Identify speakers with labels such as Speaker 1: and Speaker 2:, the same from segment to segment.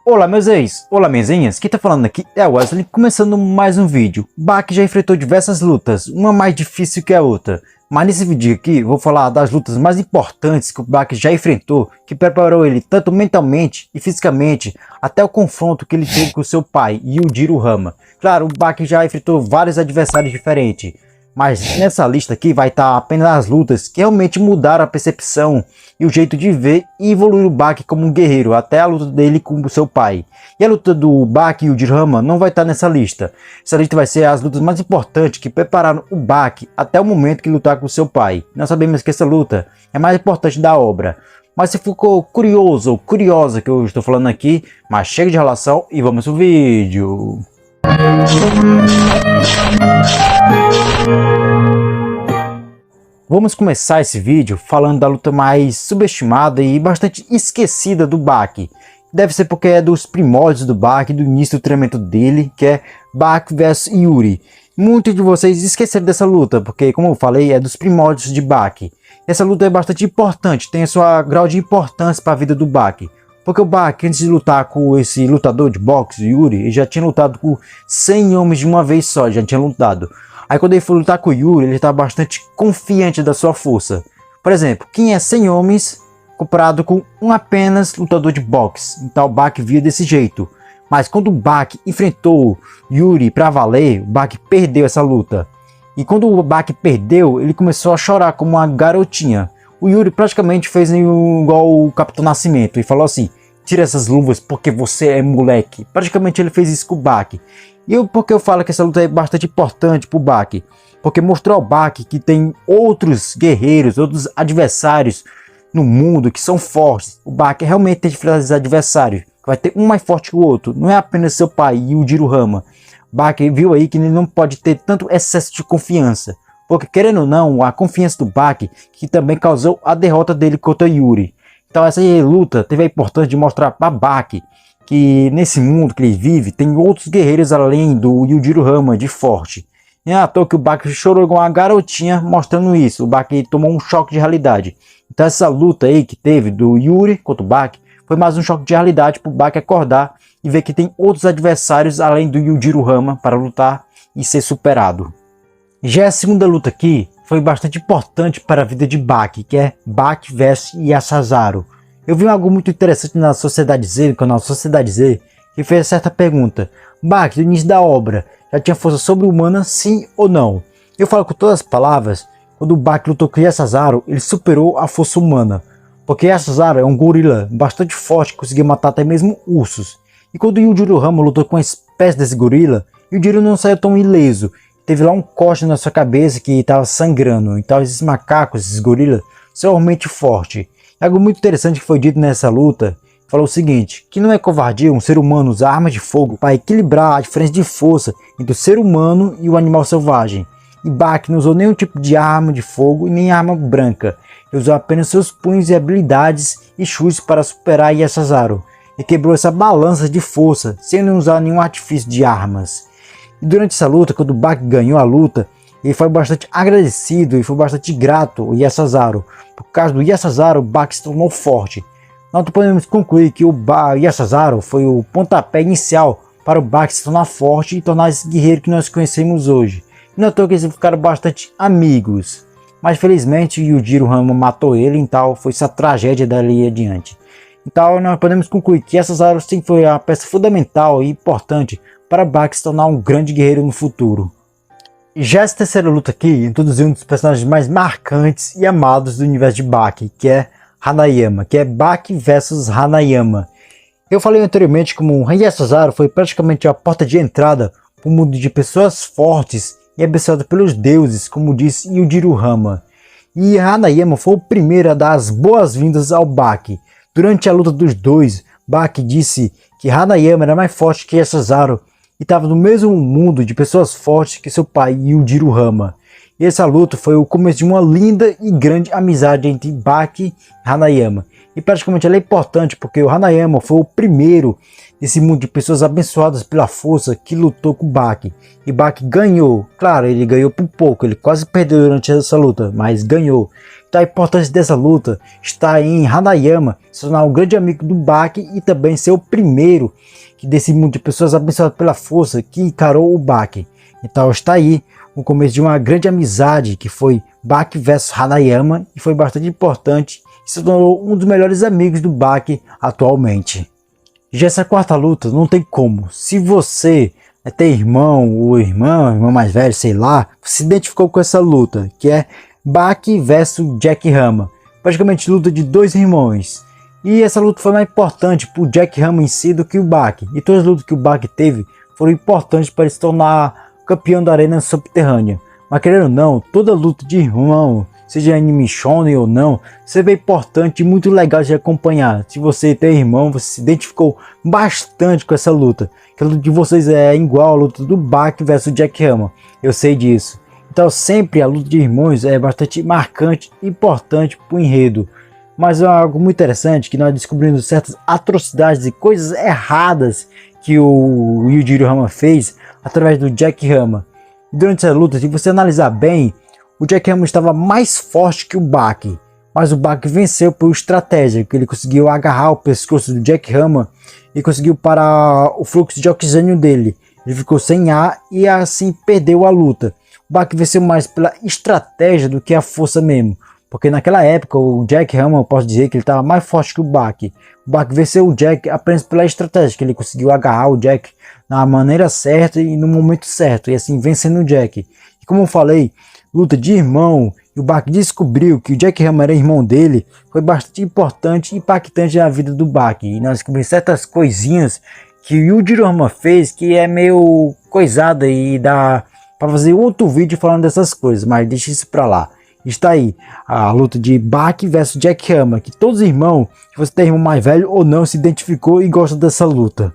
Speaker 1: Olá meus ex, olá minhas, quem tá falando aqui é o Wesley, começando mais um vídeo. Baki já enfrentou diversas lutas, uma mais difícil que a outra. Mas nesse vídeo aqui vou falar das lutas mais importantes que o Baki já enfrentou, que preparou ele tanto mentalmente e fisicamente, até o confronto que ele teve com seu pai, Yujiro Hama. Claro, o Baki já enfrentou vários adversários diferentes, mas nessa lista aqui vai estar apenas as lutas que realmente mudaram a percepção e o jeito de ver e evoluir o Baki como um guerreiro, até a luta dele com o seu pai. E a luta do Baki e o Yujiro não vai estar nessa lista. Essa lista vai ser as lutas mais importantes que prepararam o Baki até o momento que lutar com o seu pai. Nós sabemos que essa luta é mais importante da obra. Mas se ficou curioso ou curiosa que eu estou falando aqui, mas chega de relação e vamos pro vídeo. Vamos começar esse vídeo falando da luta mais subestimada e bastante esquecida do Baki. Deve ser porque é dos primórdios do Baki, do início do treinamento dele, que é Baki vs Yuri. Muitos de vocês esqueceram dessa luta, porque como eu falei, é dos primórdios de Baki. Essa luta é bastante importante, tem a sua grau de importância para a vida do Baki. Porque o Baki, antes de lutar com esse lutador de boxe, Yuri, ele já tinha lutado com 100 homens de uma vez só, já tinha lutado. Aí quando ele foi lutar com o Yuri, ele está bastante confiante da sua força. Por exemplo, quem é 100 homens comparado com um apenas lutador de boxe? Então o Baki via desse jeito. Mas quando o Baki enfrentou Yuri para valer, o Baki perdeu essa luta. E quando o Baki perdeu, ele começou a chorar como uma garotinha. O Yuri praticamente fez igual o Capitão Nascimento e falou assim: tira essas luvas porque você é moleque. Praticamente ele fez isso com o Baki. E porque eu falo que essa luta é bastante importante pro Baki? Porque mostrou ao Baki que tem outros guerreiros, outros adversários no mundo que são fortes. O Baki realmente tem diferentes adversários, que vai ter um mais forte que o outro. Não é apenas seu pai e o Yujiro Hama. Baki viu aí que ele não pode ter tanto excesso de confiança. Porque querendo ou não, a confiança do Baki que também causou a derrota dele contra Yuri. Então essa luta teve a importância de mostrar para Baki que nesse mundo que ele vive tem outros guerreiros além do Yujiro Hama de forte. E é à toa que o Baki chorou igual uma garotinha mostrando isso. O Baki tomou um choque de realidade. Então essa luta aí que teve do Yuri contra o Baki foi mais um choque de realidade para o Baki acordar e ver que tem outros adversários além do Yujiro Hama para lutar e ser superado. Já a segunda luta aqui foi bastante importante para a vida de Baki, que é Baki vs Yasuzaru. Eu vi algo muito interessante na Sociedade Z, no canal Sociedade Z, que fez certa pergunta: Baki, no início da obra, já tinha força sobre-humana, sim ou não? Eu falo com todas as palavras, quando o Baki lutou com Yasuzaru, ele superou a força humana. Porque Yasuzaru é um gorila bastante forte, que conseguia matar até mesmo ursos. E quando o Yujiro Hama lutou com uma espécie desse gorila, Yujiro não saiu tão ileso. Teve lá um corte na sua cabeça que estava sangrando. Então esses macacos, esses gorilas, são realmente fortes. Algo muito interessante que foi dito nessa luta, falou o seguinte: que não é covardia um ser humano usar armas de fogo para equilibrar a diferença de força entre o ser humano e o animal selvagem. E Baki não usou nenhum tipo de arma de fogo e nem arma branca. Ele usou apenas seus punhos e habilidades e chutes para superar Yasuzaru. E quebrou essa balança de força, sem não usar nenhum artifício de armas. E durante essa luta, quando o Baki ganhou a luta, ele foi bastante agradecido e foi bastante grato ao Yasuzaru. Por causa do Yasuzaru, o Baki se tornou forte. Nós podemos concluir que o Yasuzaru foi o pontapé inicial para o Baki se tornar forte e tornar esse guerreiro que nós conhecemos hoje. E não é à toa que eles ficaram bastante amigos. Mas felizmente o Yujiro Hama matou ele, então foi essa tragédia dali adiante. Então nós podemos concluir que Yasuzaru sempre foi a peça fundamental e importante para Baki se tornar um grande guerreiro no futuro. Já essa terceira luta aqui introduziu um dos personagens mais marcantes e amados do universo de Baki, que é Hanayama, que é Baki vs Hanayama. Eu falei anteriormente como o Yasuzaru foi praticamente a porta de entrada para o mundo de pessoas fortes e abençoado pelos deuses, como disse Yujiro Hama. E Hanayama foi o primeiro a dar as boas-vindas ao Baki. Durante a luta dos dois, Baki disse que Hanayama era mais forte que Yasuzaru e estava no mesmo mundo de pessoas fortes que seu pai Yujiro Hama. E essa luta foi o começo de uma linda e grande amizade entre Baki e Hanayama. E praticamente ela é importante porque o Hanayama foi o primeiro desse mundo de pessoas abençoadas pela força que lutou com Baki. E Baki ganhou. Claro, ele ganhou por pouco, ele quase perdeu durante essa luta, mas ganhou. Então Então a importância dessa luta está em Hanayama se tornar um grande amigo do Baki e também ser o primeiro desse mundo de pessoas abençoadas pela força que encarou o Baki. Então está aí o começo de uma grande amizade que foi Baki versus Hanayama e foi bastante importante e se tornou um dos melhores amigos do Baki atualmente. Já essa quarta luta não tem como. Se você tem irmão ou irmão mais velho, sei lá, se identificou com essa luta, que é Baki versus Jack Hama. Praticamente luta de dois irmãos. E essa luta foi mais importante para o Jack Hama em si do que o Baki. E todas as lutas que o Baki teve foram importantes para ele se tornar campeão da arena subterrânea. Mas querendo ou não, toda luta de irmão, seja anime shonen ou não, isso é importante e muito legal de acompanhar. Se você tem irmão, você se identificou bastante com essa luta. Que a luta de vocês é igual à luta do Baki versus Jack Hama. Eu sei disso. Então sempre a luta de irmãos é bastante marcante e importante para o enredo. Mas é algo muito interessante que nós descobrimos certas atrocidades e coisas erradas que o Yujiro Hama fez através do Jack Hama. E durante essa luta, se você analisar bem, o Jack Hama estava mais forte que o Baki. Mas o Baki venceu por estratégia, que ele conseguiu agarrar o pescoço do Jack Hama e conseguiu parar o fluxo de oxigênio dele. Ele ficou sem ar e assim perdeu a luta. O Baki venceu mais pela estratégia do que a força mesmo. Porque naquela época o Jack Hama, eu posso dizer que ele estava mais forte que o Baki. O Baki venceu o Jack apenas pela estratégia, que ele conseguiu agarrar o Jack na maneira certa e no momento certo. E assim vencendo o Jack. E como eu falei, luta de irmão, e o Baki descobriu que o Jack Hama era irmão dele, foi bastante importante e impactante na vida do Baki. E nós descobrimos certas coisinhas que o Yujiro Hama fez que é meio coisada e dá para fazer outro vídeo falando dessas coisas, mas deixa isso pra lá. Está aí a luta de Baki versus Jack Hama, que todos os irmãos, que você tem irmão mais velho ou não, se identificou e gosta dessa luta.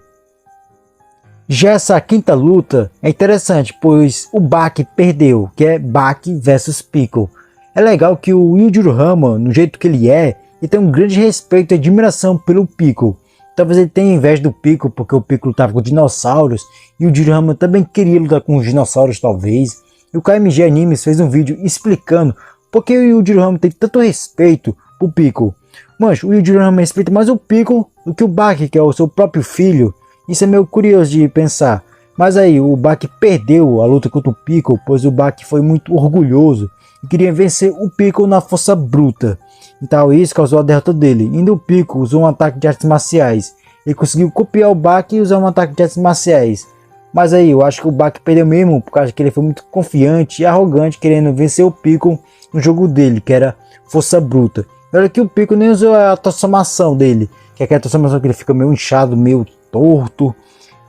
Speaker 1: Já essa quinta luta é interessante, pois o Baki perdeu, que é Baki versus Piccolo. É legal que o Yujiro Hama, no jeito que ele é, ele tem um grande respeito e admiração pelo Piccolo. Talvez ele tenha inveja do Piccolo, porque o Piccolo estava com dinossauros, e o Yujiro Hama também queria lutar com os dinossauros talvez. E o KMG Animes fez um vídeo explicando por que o Yujiro Hama tem tanto respeito pro Piccolo. Mancho, o Yujiro Hama respeita mais o Piccolo do que o Baki, que é o seu próprio filho. Isso é meio curioso de pensar. Mas aí, o Baki perdeu a luta contra o Piccolo, pois o Baki foi muito orgulhoso e queria vencer o Piccolo na força bruta. Então isso causou a derrota dele. Ainda o Piccolo usou um ataque de artes marciais. Ele conseguiu copiar o Baki e usar um ataque de artes marciais. Mas aí, eu acho que o Baki perdeu mesmo, por causa que ele foi muito confiante e arrogante, querendo vencer o Piccolo no jogo dele, que era força bruta. Olha que o Piccolo nem usou a transformação dele, que é aquela transformação que ele fica meio inchado, meio torto.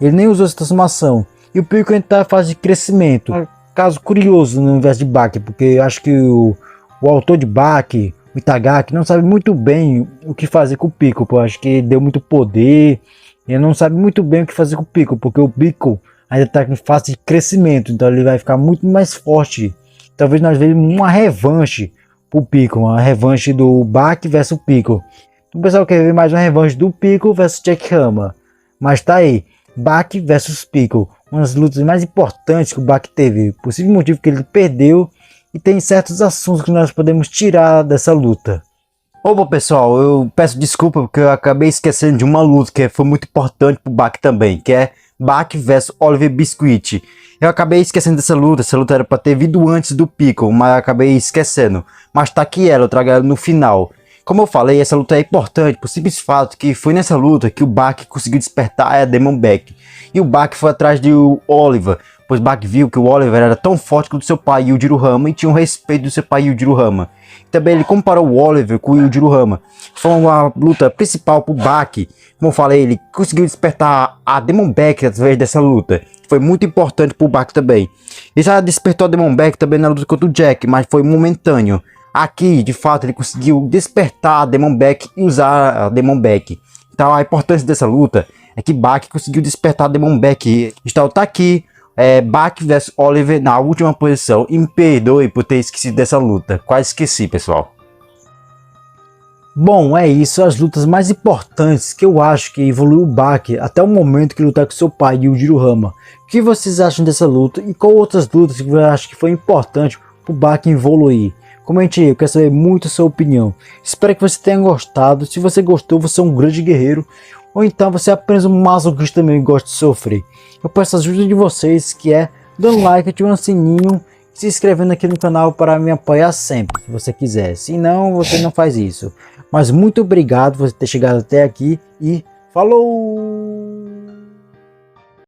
Speaker 1: Ele nem usou essa transformação. E o Piccolo está em fase de crescimento. Um caso curioso no universo de Baki, porque eu acho que o autor de Baki, o Itagaki, não sabe muito bem o que fazer com o Piccolo. Eu acho que ele deu muito poder. Ele não sabe muito bem o que fazer com o Piccolo, porque o Piccolo ainda está em fase de crescimento, então ele vai ficar muito mais forte. Talvez nós vejamos uma revanche pro Piccolo, uma revanche do Baki versus o Piccolo. O pessoal quer ver mais uma revanche do Piccolo versus Jack Hama. Mas tá aí, Baki versus Piccolo, uma das lutas mais importantes que o Baki teve, possível motivo que ele perdeu, e tem certos assuntos que nós podemos tirar dessa luta. Opa pessoal, eu peço desculpa porque eu acabei esquecendo de uma luta que foi muito importante pro Baki também, que é Baki vs Oliver Biscuit. Eu acabei esquecendo dessa luta, essa luta era para ter vindo antes do Piccolo, mas eu acabei esquecendo. Mas tá aqui ela, eu trago ela no final. Como eu falei, essa luta é importante por simples fato que foi nessa luta que o Baki conseguiu despertar a Demon Back. E o Baki foi atrás de Oliver, pois Baki viu que o Oliver era tão forte quanto seu pai Yujiro Hama e tinha um respeito do seu pai Yujiro Hama. Também ele comparou o Oliver com o Yujiro Hama. Foi uma luta principal pro Baki. Como eu falei, ele conseguiu despertar a Demon Back através dessa luta. Foi muito importante pro Baki também. Ele já despertou a Demon Back também na luta contra o Jack, mas foi momentâneo. Aqui, de fato, ele conseguiu despertar a Demon Back e usar a Demon Back. Então a importância dessa luta é que Baki conseguiu despertar a Demon Back. Então tá aqui, Baki vs Oliver na última posição. E me perdoe por ter esquecido dessa luta. Quase esqueci, pessoal. Bom, é isso, as lutas mais importantes que eu acho que evoluiu o Baki até o momento que lutar com seu pai, Yujiro Hama. O que vocês acham dessa luta e qual outras lutas que você acha que foi importante para o Baki evoluir? Comente aí, eu quero saber muito a sua opinião. Espero que você tenha gostado. Se você gostou, você é um grande guerreiro. Ou então você é apenas um masoquista também e gosta de sofrer. Eu peço a ajuda de vocês, que é dando like, ativando o sininho e se inscrevendo aqui no canal para me apoiar sempre, se você quiser. Se não, você não faz isso. Mas muito obrigado por você ter chegado até aqui e falou!